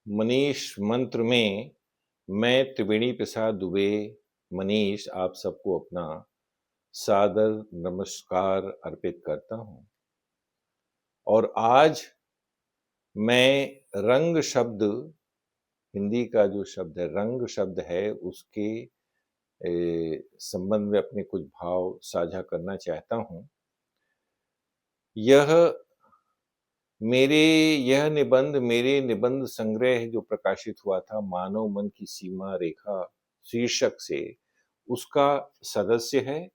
मनीष मंत्र में मैं त्रिवेणी प्रसाद दुबे मनीष आप सबको अपना सादर नमस्कार अर्पित करता हूं। और आज मैं रंग शब्द, हिंदी का जो शब्द है रंग शब्द है, उसके संबंध में अपने कुछ भाव साझा करना चाहता हूं। मेरे निबंध संग्रह जो प्रकाशित हुआ था मानव मन की सीमा रेखा शीर्षक से, उसका सदस्य है।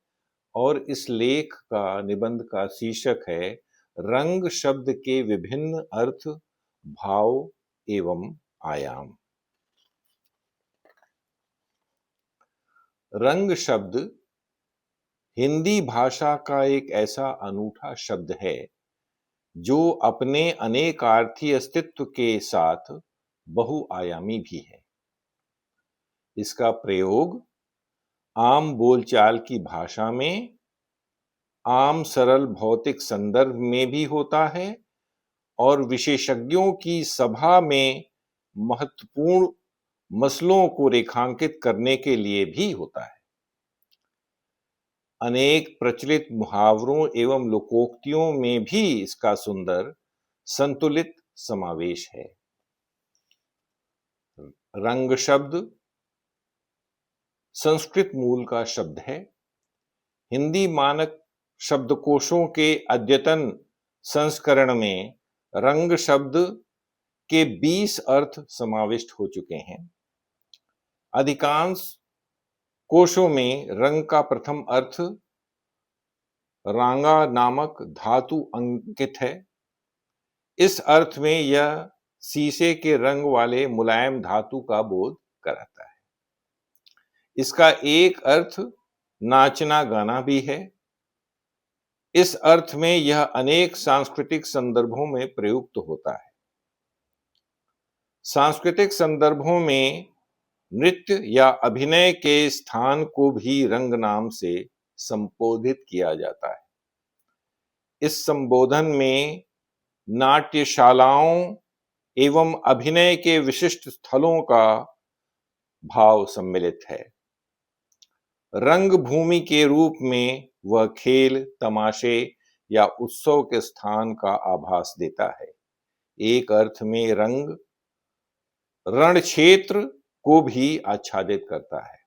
और इस लेख का, निबंध का शीर्षक है रंग शब्द के विभिन्न अर्थ, भाव एवं आयाम। रंग शब्द हिंदी भाषा का एक ऐसा अनूठा शब्द है जो अपने अनेकार्थी अस्तित्व के साथ बहुआयामी भी है। इसका प्रयोग आम बोलचाल की भाषा में, आम सरल भौतिक संदर्भ में भी होता है और विशेषज्ञों की सभा में महत्वपूर्ण मसलों को रेखांकित करने के लिए भी होता है। अनेक प्रचलित मुहावरों एवं लोकोक्तियों में भी इसका सुंदर संतुलित समावेश है। रंग शब्द संस्कृत मूल का शब्द है। हिंदी मानक शब्दकोशों के अद्यतन संस्करण में रंग शब्द के 20 अर्थ समाविष्ट हो चुके हैं। अधिकांश कोशों में रंग का प्रथम अर्थ रांगा नामक धातु अंकित है। इस अर्थ में यह शीशे के रंग वाले मुलायम धातु का बोध कराता है। इसका एक अर्थ नाचना गाना भी है। इस अर्थ में यह अनेक सांस्कृतिक संदर्भों में प्रयुक्त होता है। सांस्कृतिक संदर्भों में नृत्य या अभिनय के स्थान को भी रंग नाम से संबोधित किया जाता है। इस संबोधन में नाट्यशालाओं एवं अभिनय के विशिष्ट स्थलों का भाव सम्मिलित है। रंग भूमि के रूप में वह खेल, तमाशे या उत्सव के स्थान का आभास देता है। एक अर्थ में रंग रण क्षेत्र को भी आच्छादित करता है।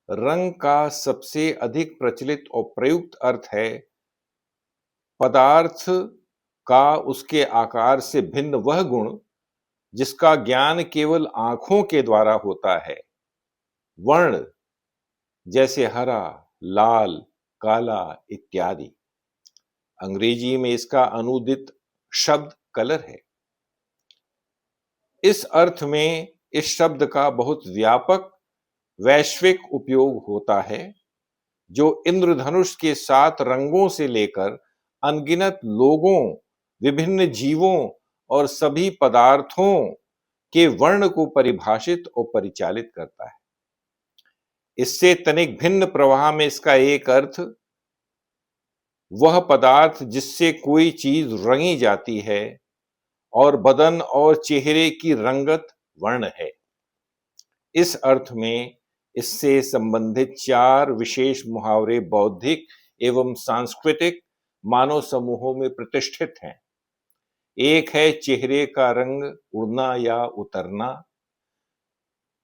रंग का सबसे अधिक प्रचलित और प्रयुक्त अर्थ है पदार्थ का उसके आकार से भिन्न वह गुण जिसका ज्ञान केवल आंखों के द्वारा होता है। वर्ण जैसे हरा, लाल, काला इत्यादि। अंग्रेजी में इसका अनुदित शब्द कलर है। इस अर्थ में इस शब्द का बहुत व्यापक वैश्विक उपयोग होता है, जो इंद्रधनुष के 7 रंगों से लेकर अनगिनत लोगों, विभिन्न जीवों और सभी पदार्थों के वर्ण को परिभाषित और परिचालित करता है। इससे तनिक भिन्न प्रवाह में इसका एक अर्थ वह पदार्थ जिससे कोई चीज रंगी जाती है और बदन और चेहरे की रंगत वर्ण है। इस अर्थ में इससे संबंधित 4 विशेष मुहावरे बौद्धिक एवं सांस्कृतिक मानव समूहों में प्रतिष्ठित हैं। एक है चेहरे का रंग उड़ना या उतरना,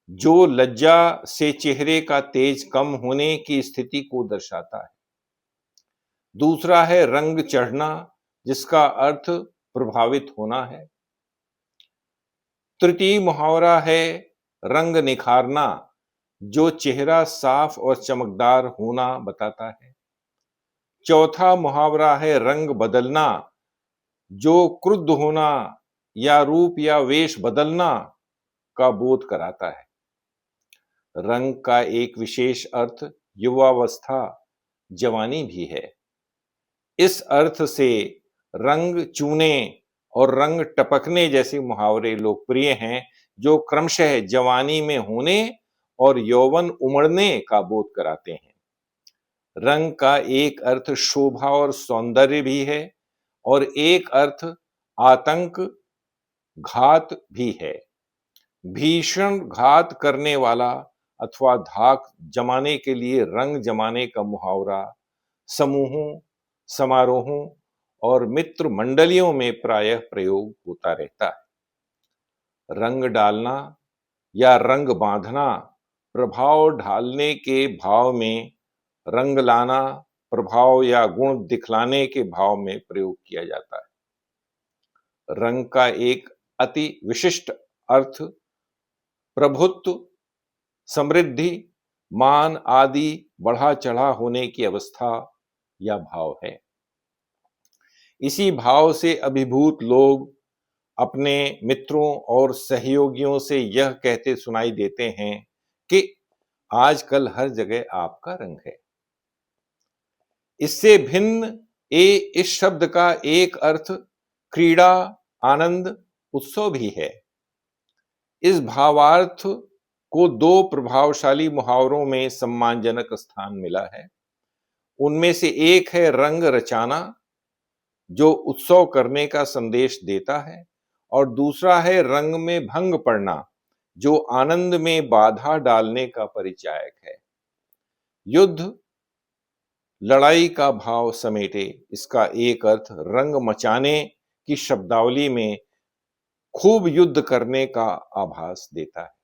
जो लज्जा से चेहरे का तेज कम होने की स्थिति को दर्शाता है। दूसरा है रंग चढ़ना, जिसका अर्थ प्रभावित होना है। तृतीय मुहावरा है रंग निखारना, जो चेहरा साफ और चमकदार होना बताता है। चौथा मुहावरा है रंग बदलना, जो क्रुद्ध होना या रूप या वेश बदलना का बोध कराता है। रंग का एक विशेष अर्थ युवावस्था, जवानी भी है। इस अर्थ से रंग चूने और रंग टपकने जैसे मुहावरे लोकप्रिय हैं, जो क्रमशः जवानी में होने और यौवन उमड़ने का बोध कराते हैं। रंग का एक अर्थ शोभा और सौंदर्य भी है और एक अर्थ आतंक, घात भी है। भीषण घात करने वाला अथवा धाक जमाने के लिए रंग जमाने का मुहावरा समूहों, समारोहों और मित्र मंडलियों में प्रायः प्रयोग होता रहता है। रंग डालना या रंग बांधना प्रभाव ढालने के भाव में, रंग लाना प्रभाव या गुण दिखलाने के भाव में प्रयोग किया जाता है। रंग का एक अति विशिष्ट अर्थ प्रभुत्व, समृद्धि, मान आदि बढ़ा चढ़ा होने की अवस्था या भाव है। इसी भाव से अभिभूत लोग अपने मित्रों और सहयोगियों से यह कहते सुनाई देते हैं कि आजकल हर जगह आपका रंग है। इससे भिन्न इस शब्द का एक अर्थ क्रीड़ा, आनंद, उत्सव भी है। इस भावार्थ को दो प्रभावशाली मुहावरों में सम्मानजनक स्थान मिला है। उनमें से एक है रंग रचाना, जो उत्सव करने का संदेश देता है, और दूसरा है रंग में भंग पड़ना, जो आनंद में बाधा डालने का परिचायक है। युद्ध, लड़ाई का भाव समेटे इसका एक अर्थ रंग मचाने की शब्दावली में खूब युद्ध करने का आभास देता है।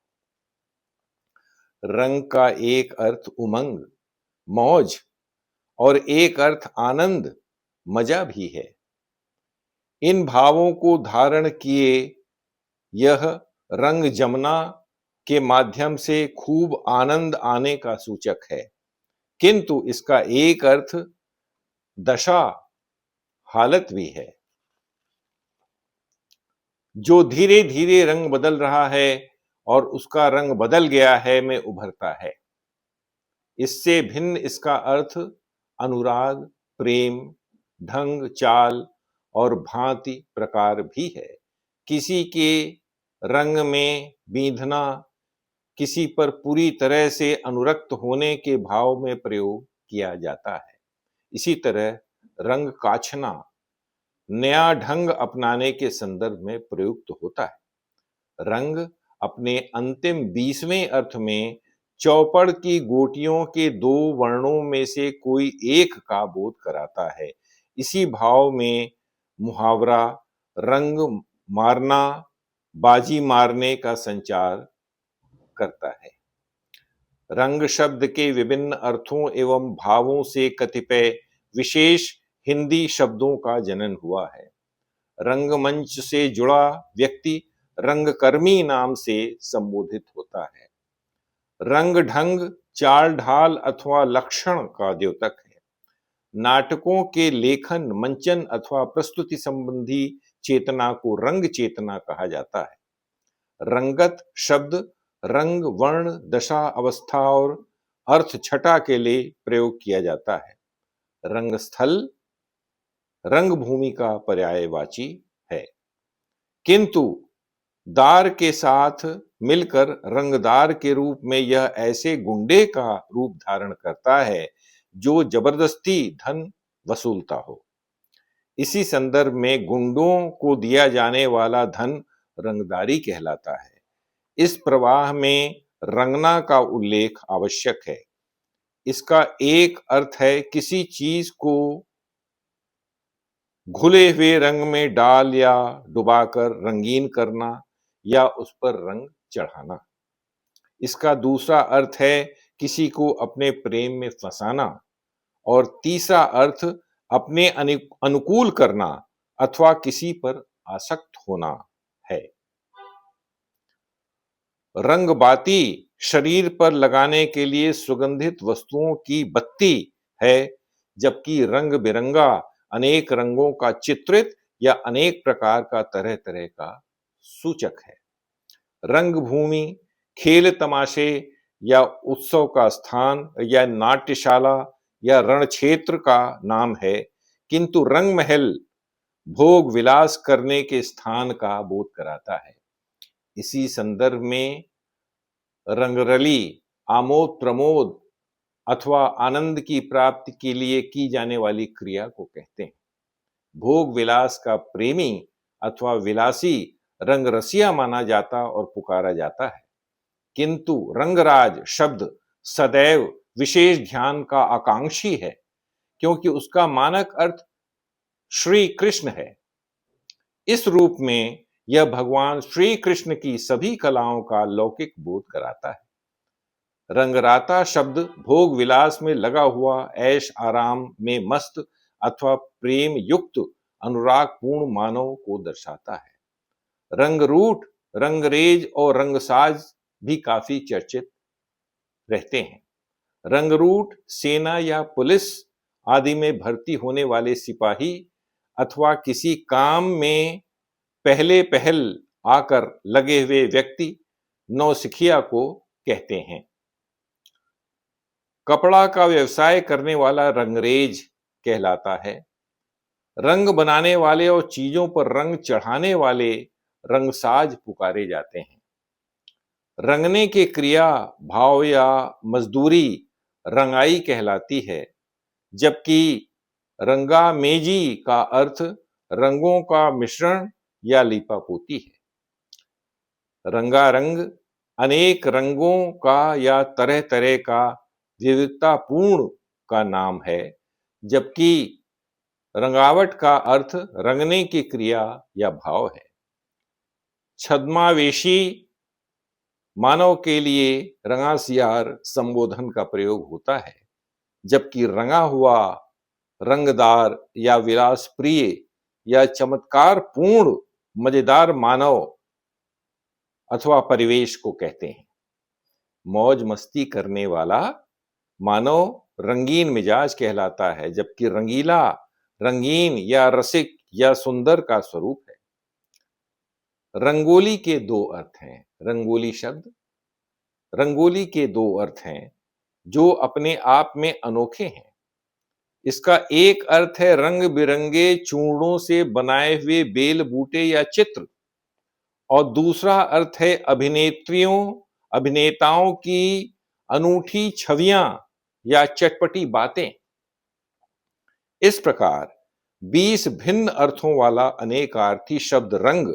रंग का एक अर्थ उमंग, मौज और एक अर्थ आनंद, मजा भी है। इन भावों को धारण किए यह रंग जमना के माध्यम से खूब आनंद आने का सूचक है, किंतु इसका एक अर्थ दशा, हालत भी है। जो धीरे धीरे रंग बदल रहा है और उसका रंग बदल गया है में उभरता है। इससे भिन्न इसका अर्थ अनुराग, प्रेम, ढंग, चाल और भांति प्रकार भी है। किसी के रंग में बींधना किसी पर पूरी तरह से अनुरक्त होने के भाव में प्रयोग किया जाता है। इसी तरह रंग काछना नया ढंग अपनाने के संदर्भ में प्रयुक्त होता है। रंग अपने अंतिम 20वें अर्थ में चौपड़ की गोटियों के दो वर्णों में से कोई एक का बोध कराता है। इसी भाव में मुहावरा रंग मारना, बाजी मारने का संचार करता है। रंग शब्द के विभिन्न अर्थों एवं भावों से कतिपय विशेष हिंदी शब्दों का जनन हुआ है। रंगमंच से जुड़ा व्यक्ति रंगकर्मी नाम से संबोधित होता है। रंग ढंग, चाल ढाल अथवा लक्षण का द्योतक है। नाटकों के लेखन, मंचन अथवा प्रस्तुति संबंधी चेतना को रंग चेतना कहा जाता है। रंगत शब्द रंग, वर्ण, दशा, अवस्था और अर्थ छटा के लिए प्रयोग किया जाता है। रंगस्थल रंगभूमि का पर्यायवाची है, किंतु दार के साथ मिलकर रंगदार के रूप में यह ऐसे गुंडे का रूप धारण करता है जो जबरदस्ती धन वसूलता हो। इसी संदर्भ में गुंडों को दिया जाने वाला धन रंगदारी कहलाता है। इस प्रवाह में रंगना का उल्लेख आवश्यक है। इसका एक अर्थ है किसी चीज को घुले हुए रंग में डाल या डुबाकर रंगीन करना या उस पर रंग चढ़ाना। इसका दूसरा अर्थ है किसी को अपने प्रेम में फंसाना, और तीसरा अर्थ अपने अनुकूल करना अथवा किसी पर आसक्त होना है। रंगबाती शरीर पर लगाने के लिए सुगंधित वस्तुओं की बत्ती है, जबकि रंग बिरंगा अनेक रंगों का चित्रित या अनेक प्रकार का तरह तरह का सूचक है। रंगभूमि खेल तमाशे या उत्सव का स्थान या नाट्यशाला या रणक्षेत्र का नाम है, किंतु रंग महल भोग विलास करने के स्थान का बोध कराता है। इसी संदर्भ में रंगरली आमोद प्रमोद अथवा आनंद की प्राप्ति के लिए की जाने वाली क्रिया को कहते हैं। भोग विलास का प्रेमी अथवा विलासी रंग रसिया माना जाता और पुकारा जाता है, किंतु रंगराज शब्द सदैव विशेष ध्यान का आकांक्षी है, क्योंकि उसका मानक अर्थ श्री कृष्ण है। इस रूप में यह भगवान श्री कृष्ण की सभी कलाओं का लौकिक बोध कराता है। रंगराता शब्द भोग विलास में लगा हुआ ऐश आराम में मस्त अथवा प्रेम युक्त अनुराग पूर्ण मानव को दर्शाता है। रंगरूट, रंगरेज और रंगसाज भी काफी चर्चित रहते हैं। रंगरूट सेना या पुलिस आदि में भर्ती होने वाले सिपाही अथवा किसी काम में पहले पहल आकर लगे हुए व्यक्ति नौसिखिया को कहते हैं। कपड़ा का व्यवसाय करने वाला रंगरेज कहलाता है। रंग बनाने वाले और चीजों पर रंग चढ़ाने वाले रंगसाज पुकारे जाते हैं। रंगने की क्रिया भाव या मजदूरी रंगाई कहलाती है, जबकि रंगामेजी का अर्थ रंगों का मिश्रण या लीपापोती है। रंगारंग अनेक रंगों का या तरह तरह का विविधतापूर्ण का नाम है, जबकि रंगावट का अर्थ रंगने की क्रिया या भाव है। छद्मावेशी मानव के लिए रंगासियार संबोधन का प्रयोग होता है, जबकि रंगा हुआ, रंगदार या विलास प्रिय या चमत्कार पूर्ण मजेदार मानव अथवा परिवेश को कहते हैं। मौज मस्ती करने वाला मानव रंगीन मिजाज कहलाता है, जबकि रंगीला, रंगीन या रसिक या सुंदर का स्वरूप है। रंगोली के दो अर्थ हैं। रंगोली के दो अर्थ हैं जो अपने आप में अनोखे हैं। इसका एक अर्थ है रंग बिरंगे चूर्णों से बनाए हुए बेल बूटे या चित्र, और दूसरा अर्थ है अभिनेताओं की अनूठी छवियां या चटपटी बातें। इस प्रकार 20 भिन्न अर्थों वाला अनेकार्थी शब्द रंग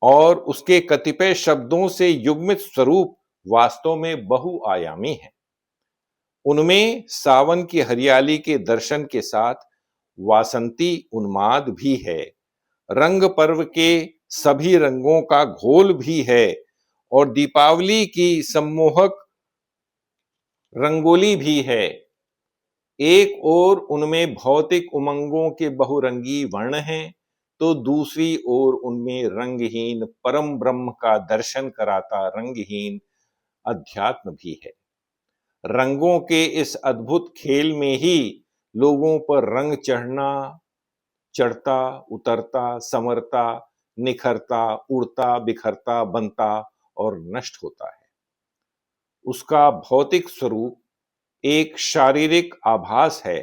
और उसके कतिपय शब्दों से युग्मित स्वरूप वास्तव में बहुआयामी है। उनमें सावन की हरियाली के दर्शन के साथ वासंती उन्माद भी है, रंग पर्व के सभी रंगों का घोल भी है, और दीपावली की सम्मोहक रंगोली भी है। एक ओर उनमें भौतिक उमंगों के बहुरंगी वर्ण हैं, तो दूसरी ओर उनमें रंगहीन परम ब्रह्म का दर्शन कराता रंगहीन अध्यात्म भी है। रंगों के इस अद्भुत खेल में ही लोगों पर रंग चढ़ता, उतरता, संवरता, निखरता, उड़ता, बिखरता, बनता और नष्ट होता है। उसका भौतिक स्वरूप एक शारीरिक आभास है,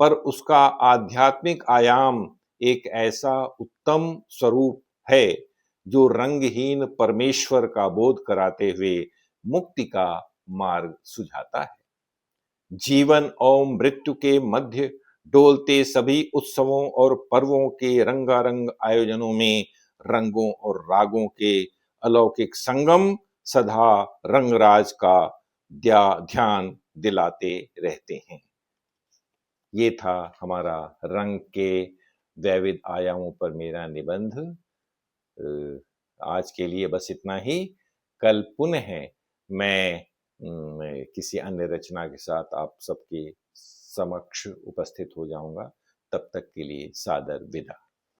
पर उसका आध्यात्मिक आयाम एक ऐसा उत्तम स्वरूप है जो रंगहीन परमेश्वर का बोध कराते हुए मुक्ति का मार्ग सुझाता है। जीवन और मृत्यु के मध्य डोलते सभी उत्सवों और पर्वों के रंगारंग आयोजनों में रंगों और रागों के अलौकिक संगम सदा रंगराज का ध्यान दिलाते रहते हैं। ये था हमारा रंग के वैविध आयामों पर मेरा निबंध। आज के लिए बस इतना ही। कल पुनः मैं किसी अन्य रचना के साथ आप सबके समक्ष उपस्थित हो जाऊंगा। तब तक के लिए सादर विदा।